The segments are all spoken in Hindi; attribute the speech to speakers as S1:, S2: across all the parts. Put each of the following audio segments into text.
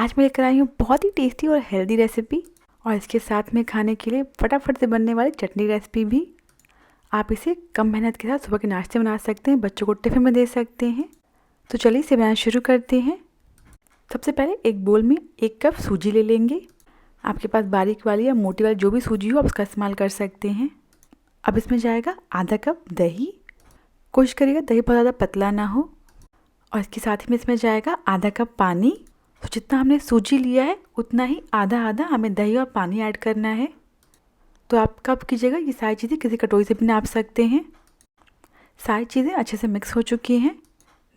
S1: आज मैं लेकर आई हूँ बहुत ही टेस्टी और हेल्दी रेसिपी और इसके साथ में खाने के लिए फटाफट से बनने वाली चटनी रेसिपी भी। आप इसे कम मेहनत के साथ सुबह के नाश्ते बना सकते हैं, बच्चों को टिफ़िन में दे सकते हैं। तो चलिए इसे बनाना शुरू करते हैं। सबसे पहले एक बोल में 1 कप सूजी ले लेंगे। आपके पास बारीक वाली या मोटी वाली जो भी सूजी हो आप उसका इस्तेमाल कर सकते हैं। अब इसमें जाएगा आधा कप दही। कोशिश करिएगा दही बहुत ज़्यादा पतला ना हो। और इसके साथ ही में इसमें जाएगा आधा कप पानी। तो जितना हमने सूजी लिया है उतना ही आधा आधा हमें दही और पानी ऐड करना है। तो आप कब कीजिएगा, ये सारी चीज़ें किसी कटोरी से भी नाप सकते हैं। सारी चीज़ें अच्छे से मिक्स हो चुकी हैं।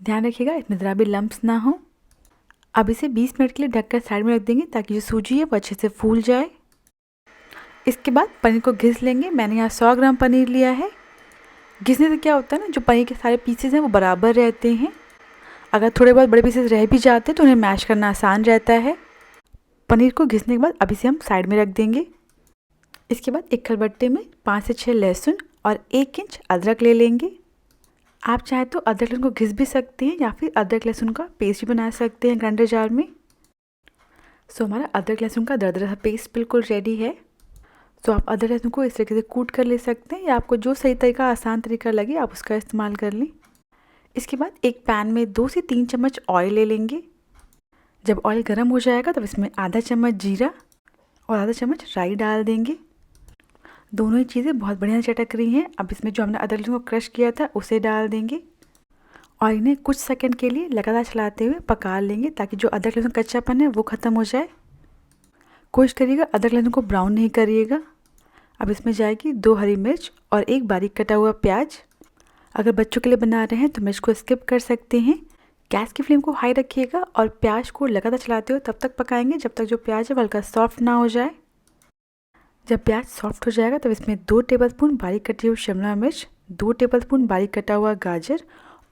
S1: ध्यान रखिएगा इसमें ज़रा भी लम्प्स ना हो। अब इसे 20 मिनट के लिए ढककर साइड में रख देंगे ताकि जो सूजी है वो अच्छे से फूल जाए। इसके बाद पनीर को घिस लेंगे। मैंने यहाँ 100 ग्राम पनीर लिया है। घिसने से क्या होता है ना, जो पनीर के सारे पीसेस हैं वो बराबर रहते हैं। अगर थोड़े बहुत बड़े पीसेस रह भी जाते हैं तो उन्हें मैश करना आसान रहता है। पनीर को घिसने के बाद अब इसे हम साइड में रख देंगे। इसके बाद एक खलबट्टे में 5 से 6 लहसुन और 1 इंच अदरक ले लेंगे। आप चाहे तो अदरक लहसुन को घिस भी सकते हैं या फिर अदरक लहसुन का पेस्ट भी बना सकते हैं ग्राइंडर जार में। सो हमारा अदरक लहसुन का दरदरा सा पेस्ट बिल्कुल रेडी है। तो आप अदरक लहसुन को इस तरीके से कूट कर ले सकते हैं या आपको जो सही तरीका आसान तरीका लगे आप उसका इस्तेमाल कर लें। इसके बाद एक पैन में 2 से 3 चम्मच ऑयल ले लेंगे। जब ऑयल गर्म हो जाएगा तब इसमें आधा चम्मच जीरा और आधा चम्मच राई डाल देंगे। दोनों ही चीज़ें बहुत बढ़िया चटक रही हैं। अब इसमें जो हमने अदरक लहसुन को क्रश किया था उसे डाल देंगे और इन्हें कुछ सेकंड के लिए लगातार चलाते हुए पका लेंगे ताकि जो अदरक लहसुन कच्चापन है वो ख़त्म हो जाए। कोशिश करिएगा अदरक लहसुन को ब्राउन नहीं करिएगा। अब इसमें जाएगी 2 हरी मिर्च और 1 बारीक कटा हुआ प्याज। अगर बच्चों के लिए बना रहे हैं तो मिर्च को स्किप कर सकते हैं। गैस की फ्लेम को हाई रखिएगा और प्याज को लगातार चलाते हुए तब तक पकाएंगे जब तक जो प्याज है वो हल्का सॉफ्ट ना हो जाए। जब प्याज सॉफ्ट हो जाएगा तब इसमें 2 टेबलस्पून बारीक कटी हुई शिमला मिर्च, 2 टेबलस्पून बारीक कटा हुआ गाजर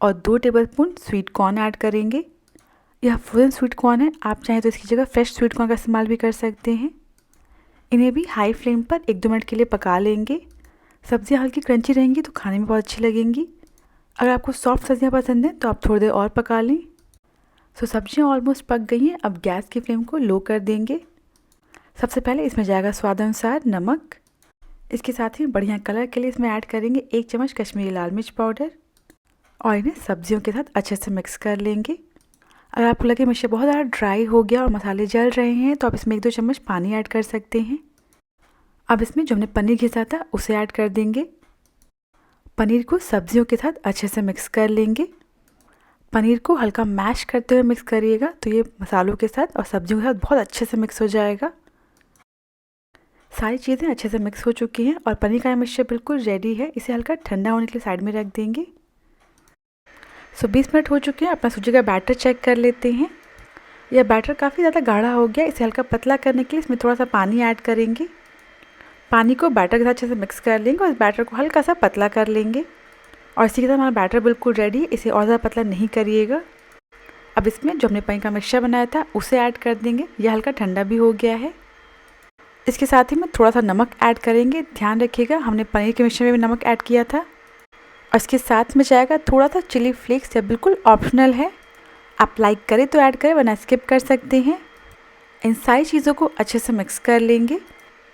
S1: और 2 टेबलस्पून स्वीट कॉर्न ऐड करेंगे। यह फ्रोजन स्वीट कॉर्न है, आप चाहें तो इसकी जगह फ्रेश स्वीट कॉर्न का इस्तेमाल भी कर सकते हैं। इन्हें भी हाई फ्लेम पर 1-2 मिनट के लिए पका लेंगे। सब्जियां हल्की क्रंची रहेंगी तो खाने में बहुत अच्छी लगेंगी। अगर आपको सॉफ्ट सब्जियां पसंद हैं तो आप थोड़ी देर और पका लें। सो सब्जियां ऑलमोस्ट पक गई हैं। अब गैस की फ्लेम को लो कर देंगे। सबसे पहले इसमें जाएगा स्वाद अनुसार नमक। इसके साथ ही बढ़िया कलर के लिए इसमें ऐड करेंगे 1 चम्मच कश्मीरी लाल मिर्च पाउडर और इन्हें सब्जियों के साथ अच्छे से मिक्स कर लेंगे। अगर आपको लगे मिक्सचर बहुत ज़्यादा ड्राई हो गया और मसाले जल रहे हैं तो आप इसमें 1-2 चम्मच पानी ऐड कर सकते हैं। अब इसमें जो हमने पनीर घिसा था उसे ऐड कर देंगे। पनीर को सब्जियों के साथ अच्छे से मिक्स कर लेंगे। पनीर को हल्का मैश करते हुए मिक्स करिएगा तो ये मसालों के साथ और सब्जियों के साथ बहुत अच्छे से मिक्स हो जाएगा। सारी चीज़ें अच्छे से मिक्स हो चुकी हैं और पनीर का मिक्सचर बिल्कुल रेडी है। इसे हल्का ठंडा होने के लिए साइड में रख देंगे। सो 20 मिनट हो चुके हैं। अपना सूजी का बैटर चेक कर लेते हैं। यह बैटर काफ़ी ज़्यादा गाढ़ा हो गया। इसे हल्का पतला करने के लिए इसमें थोड़ा सा पानी ऐड करेंगे। पानी को बैटर के साथ अच्छे से मिक्स कर लेंगे और इस बैटर को हल्का सा पतला कर लेंगे। और इसी के साथ हमारा बैटर बिल्कुल रेडी है। इसे और ज़्यादा पतला नहीं करिएगा। अब इसमें जो हमने पनीर का मिक्सचर बनाया था उसे ऐड कर देंगे। यह हल्का ठंडा भी हो गया है। इसके साथ ही में थोड़ा सा नमक ऐड करेंगे। ध्यान रखिएगा हमने पनीर के मिक्सचर में भी नमक ऐड किया था। और इसके साथ में जाएगा थोड़ा सा चिली फ्लेक्स, या बिल्कुल ऑप्शनल है, आप लाइक करें तो ऐड करें वरना स्किप कर सकते हैं। इन सारी चीज़ों को अच्छे से मिक्स कर लेंगे।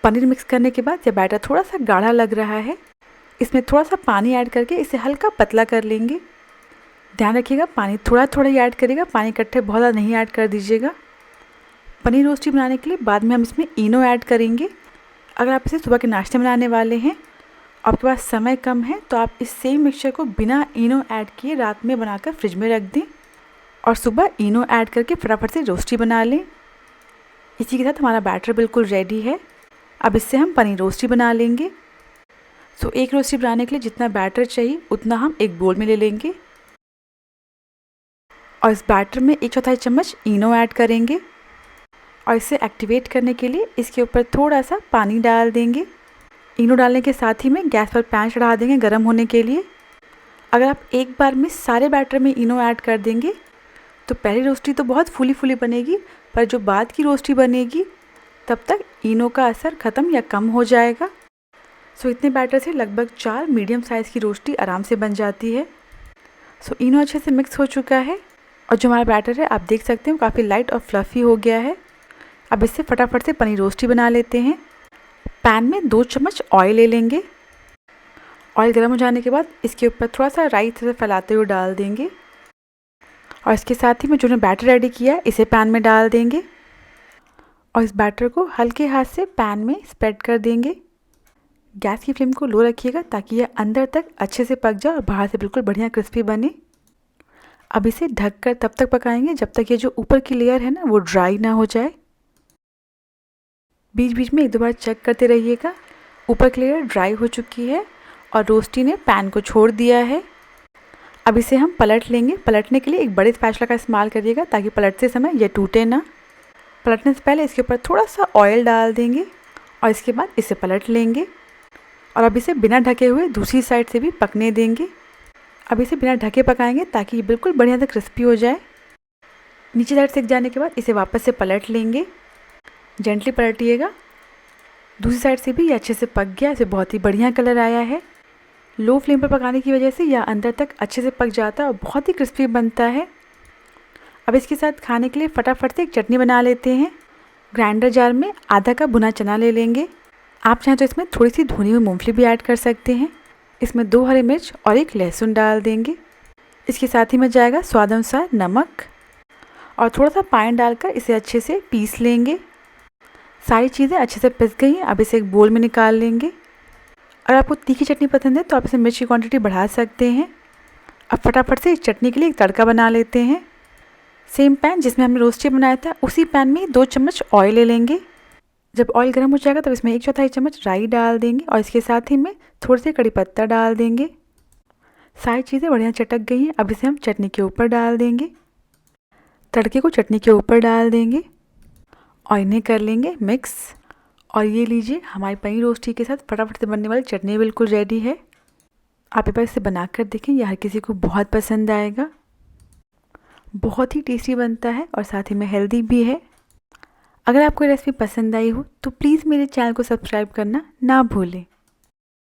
S1: पनीर मिक्स करने के बाद यह बैटर थोड़ा सा गाढ़ा लग रहा है। इसमें थोड़ा सा पानी ऐड करके इसे हल्का पतला कर लेंगे। ध्यान रखिएगा पानी थोड़ा थोड़ा ही ऐड करिएगा, पानी इकट्ठे बहुत ज़्यादा नहीं ऐड कर दीजिएगा। पनीर रोस्टी बनाने के लिए बाद में हम इसमें इनो ऐड करेंगे। अगर आप इसे सुबह के नाश्ते में बनाने वाले हैं, आपके पास समय कम है, तो आप इस सेम मिक्सचर को बिना इनो ऐड किए रात में बनाकर फ्रिज में रख दें और सुबह इनो ऐड करके फटाफट से रोस्टी बना लें। इसी के साथ हमारा बैटर बिल्कुल रेडी है। अब इससे हम पनीर रोस्टी बना लेंगे। सो एक रोस्टी बनाने के लिए जितना बैटर चाहिए उतना हम एक बोल में ले लेंगे और इस बैटर में 1/4 चम्मच इनो ऐड करेंगे और इसे एक्टिवेट करने के लिए इसके ऊपर थोड़ा सा पानी डाल देंगे। इनो डालने के साथ ही में गैस पर पैन चढ़ा देंगे गर्म होने के लिए। अगर आप एक बार में सारे बैटर में इनो ऐड कर देंगे तो पहली रोस्टी तो बहुत फूली फूली बनेगी, पर जो बाद की रोस्टी बनेगी तब तक इनो का असर ख़त्म या कम हो जाएगा। सो इतने बैटर से लगभग 4 मीडियम साइज़ की रोस्टी आराम से बन जाती है। सो इनो अच्छे से मिक्स हो चुका है। और जो हमारा बैटर है आप देख सकते हैं काफ़ी लाइट और फ्लफ़ी हो गया है। अब इससे फटाफट से पनीर रोस्टी बना लेते हैं। पैन में 2 चम्मच ऑयल ले लेंगे। ऑयल गर्म हो जाने के बाद इसके ऊपर थोड़ा सा राई से फैलाते हुए डाल देंगे और इसके साथ ही में जो ने बैटर रेडी किया है इसे पैन में डाल देंगे और इस बैटर को हल्के हाथ से पैन में स्प्रेड कर देंगे। गैस की फ्लेम को लो रखिएगा ताकि यह अंदर तक अच्छे से पक जाए और बाहर से बिल्कुल बढ़िया क्रिस्पी बने। अब इसे ढककर तब तक पकाएंगे जब तक ये जो ऊपर की लेयर है ना वो ड्राई ना हो जाए। बीच बीच में 1-2 बार चेक करते रहिएगा। ऊपर की लेयर ड्राई हो चुकी है और रोस्टी ने पैन को छोड़ दिया है। अब इसे हम पलट लेंगे। पलटने के लिए एक बड़े स्पैचुला का इस्तेमाल करिएगा ताकि पलटते समय यह टूटे ना। पलटने से पहले इसके ऊपर थोड़ा सा ऑयल डाल देंगे और इसके बाद इसे पलट लेंगे और अब इसे बिना ढके हुए दूसरी साइड से भी पकने देंगे। अब इसे बिना ढके पकाएंगे ताकि ये बिल्कुल बढ़िया से क्रिस्पी हो जाए। नीचे साइड सेक जाने के बाद इसे वापस से पलट लेंगे। जेंटली पलटिएगा। दूसरी साइड से भी ये अच्छे से पक गया। इसे बहुत ही बढ़िया कलर आया है। लो फ्लेम पर पकाने की वजह से यह अंदर तक अच्छे से पक जाता है और बहुत ही क्रिस्पी बनता है। अब इसके साथ खाने के लिए फटाफट से एक चटनी बना लेते हैं। ग्राइंडर जार में आधा कप भुना चना ले लेंगे। आप चाहें तो इसमें थोड़ी सी भुनी हुई मूंगफली भी ऐड कर सकते हैं। इसमें 2 हरी मिर्च और 1 लहसुन डाल देंगे। इसके साथ ही में जाएगा स्वाद अनुसार नमक और थोड़ा सा पानी डालकर इसे अच्छे से पीस लेंगे। सारी चीज़ें अच्छे से पिस गई हैं। अब इसे एक बोल में निकाल लेंगे। अगर आपको तीखी चटनी पसंद है तो आप इसमें मिर्च की क्वांटिटी बढ़ा सकते हैं। अब फटाफट से इस चटनी के लिए एक तड़का बना लेते हैं। सेम पैन जिसमें हमने रोस्टी बनाया था उसी पैन में 2 चम्मच ऑयल ले लेंगे। जब ऑयल गर्म हो जाएगा तब इसमें 1/4 चम्मच राई डाल देंगे और इसके साथ ही में थोड़े से कड़ी पत्ता डाल देंगे। सारी चीज़ें बढ़िया चटक गई हैं। अब इसे हम चटनी के ऊपर डाल देंगे। तड़के को चटनी के ऊपर डाल देंगे और इन्हें कर लेंगे मिक्स। और ये लीजिए हमारी पनीर रोस्टी के साथ फटाफट से बनने वाली चटनी बिल्कुल रेडी है। आप एक बार इसे बना कर देखें, यह हर किसी को बहुत पसंद आएगा। बहुत ही टेस्टी बनता है और साथ ही में हेल्दी भी है। अगर आपको रेसिपी पसंद आई हो तो प्लीज़ मेरे चैनल को सब्सक्राइब करना ना भूलें।